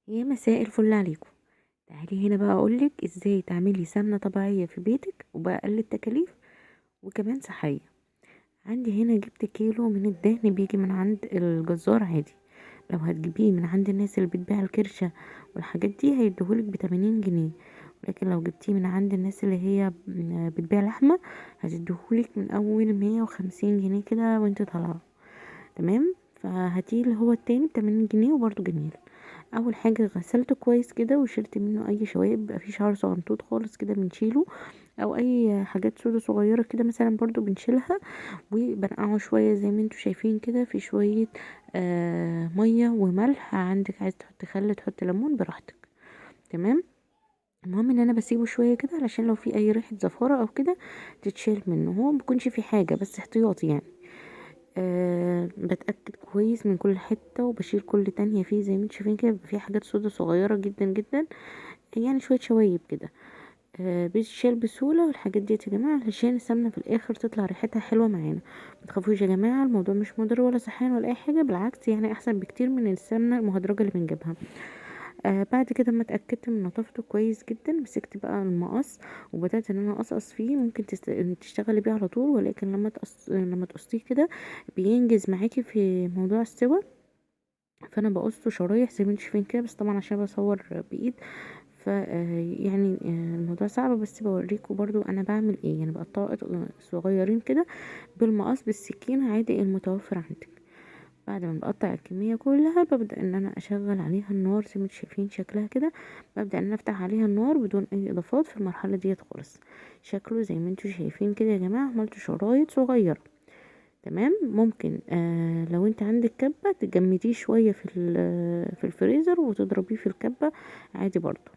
يا مساء الفل عليكم. تعالي هنا بقى اقولك ازاي تعملي سمنة طبيعية في بيتك وبأقل التكاليف وكمان صحية. عندي هنا جبت كيلو من الدهن بيجي من عند الجزار عادي. لو هتجيبيه من عند الناس اللي بتبيع الكرشة والحاجات دي هيديهولك ب80 جنيه، ولكن لو جبتيه من عند الناس اللي هي بتبيع لحمة هتديهولك من اول 150 جنيه كده وانت طالعة. تمام، فهاتيه اللي هو التاني ب80 جنيه وبرده جميل. اول حاجه غسلته كويس كده وشلت منه اي شوائب، بيبقى فيه شعر صغنطوط خالص كده بنشيله، او اي حاجات سودا صغيره كده مثلا برضو بنشيلها. وبنقعه شويه زي ما انتوا شايفين كده في شويه ميه وملح، عندك عايز تحط خل تحط ليمون براحتك. تمام. المهم ان انا بسيبه شويه كده علشان لو في اي ريحه زفاره او كده تتشال منه، هو مبيكونش في حاجه بس احتياطي يعني. بتأكد كويس من كل حتة وبشيل كل تانية فيه، زي ما انتوا شايفين كده بيبقى فيه حاجات سودا صغيرة جدا جدا، يعني شوية شوايب كده. بتشيل بسهولة والحاجات ديت يا جماعة علشان السمنة في الآخر تطلع ريحتها حلوة معانا. متخافوش يا جماعة، الموضوع مش مضر ولا صحيان ولا أي حاجة، بالعكس يعني أحسن بكتير من السمنة المهدرجة اللي بنجيبها. بعد كده ما اتأكدت من نظافته كويس جدا، مسكت بقى المقص وبدأت ان انا اقصقص فيه. ممكن تشتغلي بيه على طول، ولكن لما تقصيه كده بينجز معاكي في موضوع السوا. فانا بقصه شرايح زي ما انتوا شايفين كده، بس طبعا عشان بصور بايد ف يعني الموضوع صعب، بس بوريكم برضو انا بعمل ايه. يعني بقطعه صغيرين كده بالمقص بالسكينة عادي المتوفر عندك. بعد ما بقطع الكمية كلها ببدأ ان انا اشغل عليها النار زي ما انتوا شايفين شكلها كده. ببدأ ان انا افتح عليها النار بدون اي اضافات في المرحلة ديت خالص. شكله زي ما انتوا شايفين كده يا جماعة، عملته شرايط صغيرة. تمام. ممكن لو انت عندك كبة تجمديه شوية في الفريزر وتضربيه في الكبة عادي برضو.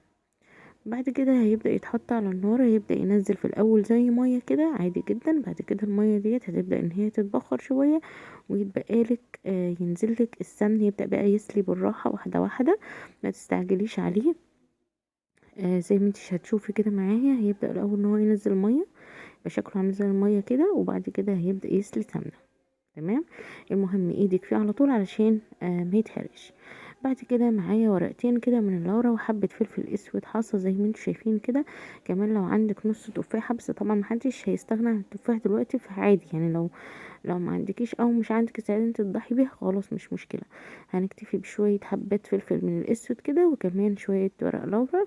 بعد كده هيبدأ يتحط على النار، هيبدأ ينزل في الأول زي مية كده عادي جدا. بعد كده المية ديت هتبدأ ان هي تتبخر شوية ويتبقالك ينزلك السمن، يبدأ بقى يسلي بالراحة واحدة واحدة، ما تستعجليش عليه. زي ما انت هتشوفي كده معايا هيبدأ الأول ان هو ينزل مية، يبقى شكله عامل زي المية كده، وبعد كده هيبدأ يسلي سمنة. تمام. المهم ايدك فيه على طول علشان ما يتحرقش. بعد كده معايا ورقتين كده من اللورا وحبة فلفل اسود حاصة زي ما انتوا شايفين كده. كمان لو عندك نص تفاحة، بس طبعا محدش هيستغنى عن التفاح دلوقتي فعادي يعني. لو ما عندكيش او مش عندك استعداد انت تضحي بيها خلاص مش مشكلة. هنكتفي بشوية حبات فلفل من الاسود كده وكمان شوية ورق لورا،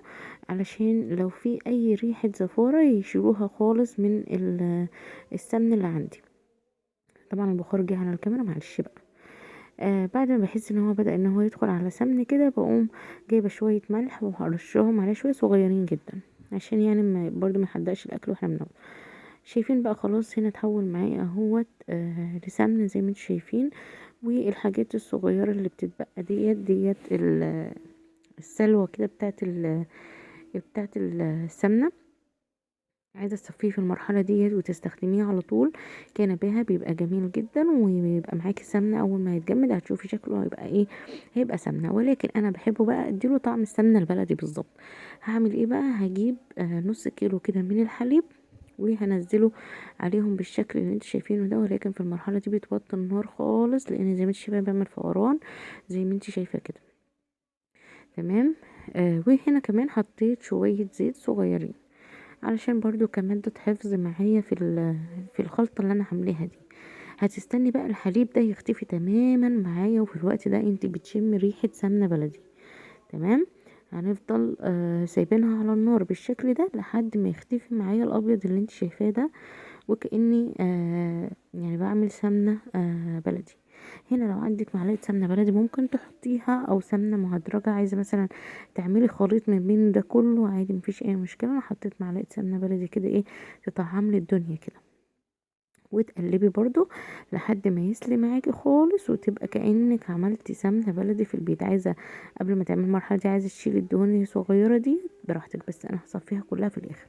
علشان لو في اي ريحة زفارة يشيلوها خالص من السمن اللي عندي. طبعا البخار جه على الكاميرا معلش بقى. بعد ما بحس ان هو بدأ ان هو يدخل على سمن كده بقوم جايبه شويه ملح وهرشهم عليه شويه صغيرين جدا، عشان يعني ما برضو ما يحدقش الاكل واحنا بناكل. شايفين بقى خلاص هنا اتحول معايا اهوت لسمن زي ما انتم شايفين. والحاجات الصغيره اللي بتتبقى ديت السلوى كده بتاعت السمنه، عايزة تصفيه في المرحلة ديت وتستخدميه على طول. كان بها بيبقى جميل جدا ويبقى معاكي سمنة، اول ما يتجمد هتشوفي شكله هيبقى ايه، هيبقى سمنة. ولكن انا بحبه بقى اديله طعم السمنة البلدي بالظبط. هعمل ايه بقى، هجيب نص كيلو كده من الحليب وهنزله عليهم بالشكل اللي انتوا شايفينه ده، ولكن في المرحلة دي بتوطي النار خالص لان زي ما انت شايفة بيعمل فوران زي ما انت شايفة كده. تمام. وهنا كمان حطيت شوية زيت صغيرين علشان برضو كمادة حفظ معايا في الخلطة اللي انا عاملاها دي. هتستني بقى الحليب ده يختفي تماما معايا، وفي الوقت ده انت بتشم ريحة سمنة بلدي. تمام. هنفضل سايبينها على النار بالشكل ده لحد ما يختفي معايا الابيض اللي انت شايفاه ده، وكأني يعني بعمل سمنة بلدي. هنا لو عندك معلقة سمنة بلدي ممكن تحطيها، او سمنة مهدرجة عايزة مثلا تعملي خليط من بين ده كله عادي مفيش اي مشكلة. انا حطيت معلقة سمنة بلدي كده ايه تطعم لي الدنيا كده، وتقلبي برضو لحد ما يسلي معاكي خالص وتبقى كأنك عملتي سمنة بلدي في البيت. عايزة قبل ما تعملي المرحلة دي عايزة تشيلي الدهون الصغيرة دي براحتك، بس انا هصفيها كلها في الاخر.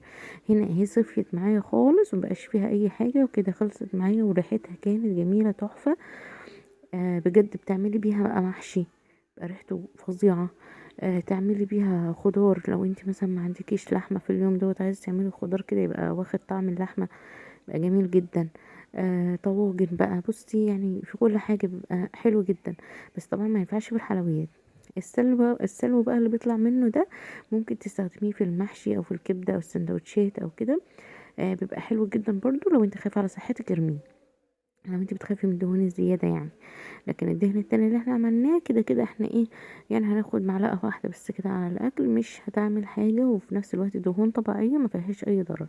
هنا اهي صفيت معايا خالص ومبقاش فيها اي حاجة وكده خلصت معايا وريحتها كانت جميلة تحفة. بجد بتعملي بيها بقى محشي بقى ريحته فظيعة. تعملي بيها خضار لو انت مثلا ما عندكيش لحمة في اليوم دوت عايزة تعملي خضار كده يبقى واخد طعم اللحمة، بيبقى جميل جدا. طواجن بقى بصي يعني في كل حاجة بيبقى حلو جدا. بس طبعا ما ينفعش في الحلويات. السلو بقى اللي بيطلع منه ده ممكن تستخدميه في المحشي او في الكبده او السندوتشات او كده. بيبقى حلو جدا برضو. لو انت خايفه على صحتك ارميه، لو انت بتخافي من الدهون الزياده يعني. لكن الدهن التاني اللي احنا عملناه كده كده احنا ايه، يعني هناخد معلقه واحده بس كده على الاكل، مش هتعمل حاجه، وفي نفس الوقت دهون طبيعيه ما فيهاش اي ضرر.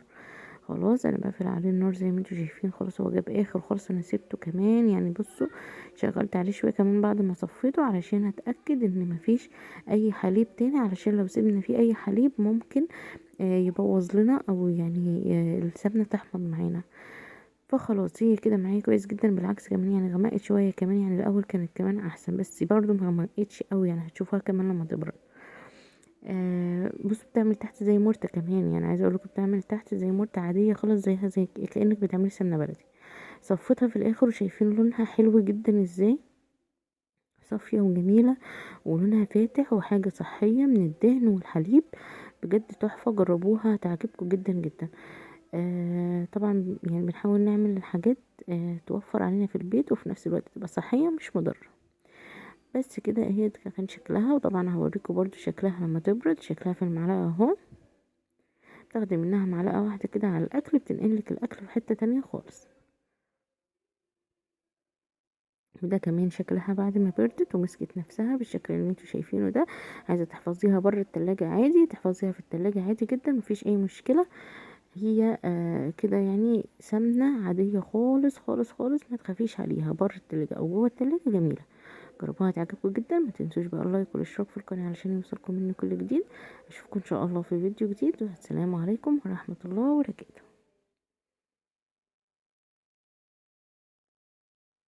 خلاص انا بقفل عليه النار زي ما انتوا شايفين. خلاص هو جاب اخر خالص، انا سيبته كمان يعني بصوا، شغلت عليه شويه كمان بعد ما صفيته علشان اتاكد ان مفيش اي حليب تاني، علشان لو سيبنا فيه اي حليب ممكن يبوظ لنا، او يعني السمنه تحمض معانا. فخلاص هي كده معايا كويس جدا، بالعكس كمان يعني غمقت شويه كمان، يعني الاول كانت كمان احسن، بس برضو ما غمقتش قوي يعني، هتشوفوها كمان لما تبرد. بص بتعمل تحت زي مرتة كمان، يعني عايزه اقولك بتعمل تحت زي مرتة عاديه خالص، زيها زي كأنك بتعملي سمنه بلدي. صفتها في الاخر وشايفين لونها حلو جدا ازاي، صافيه وجميله ولونها فاتح وحاجه صحيه من الدهن والحليب. بجد تحفه، جربوها هتعجبكم جدا جدا. طبعا يعني بنحاول نعمل الحاجات توفر علينا في البيت، وفي نفس الوقت تبقى صحيه مش مضره. بس كده هي ده كان شكلها، وطبعا هوريكم برضو شكلها لما تبرد. شكلها في المعلقه اهو، تاخدي منها معلقة واحدة كده على الأكل، بتنقلك الأكل في حتة تانية خالص. وده كمان شكلها بعد ما بردت ومسكت نفسها بالشكل اللي انتوا شايفينه ده. عايزة تحفظيها بره التلاجة عادي، تحفظيها في التلاجة عادي جدا، مفيش أي مشكلة. هي كده يعني سمنة عادية خالص خالص خالص، ما تخافيش عليها بره التلاجة أو جوه التلاجة، جميلة. جربوها هتعجبكم جدا. ما تنسوش بقى اللايك والاشتراك في القناة علشان يوصلكم مني كل جديد. اشوفكم ان شاء الله في فيديو جديد، والسلام عليكم ورحمة الله وبركاته.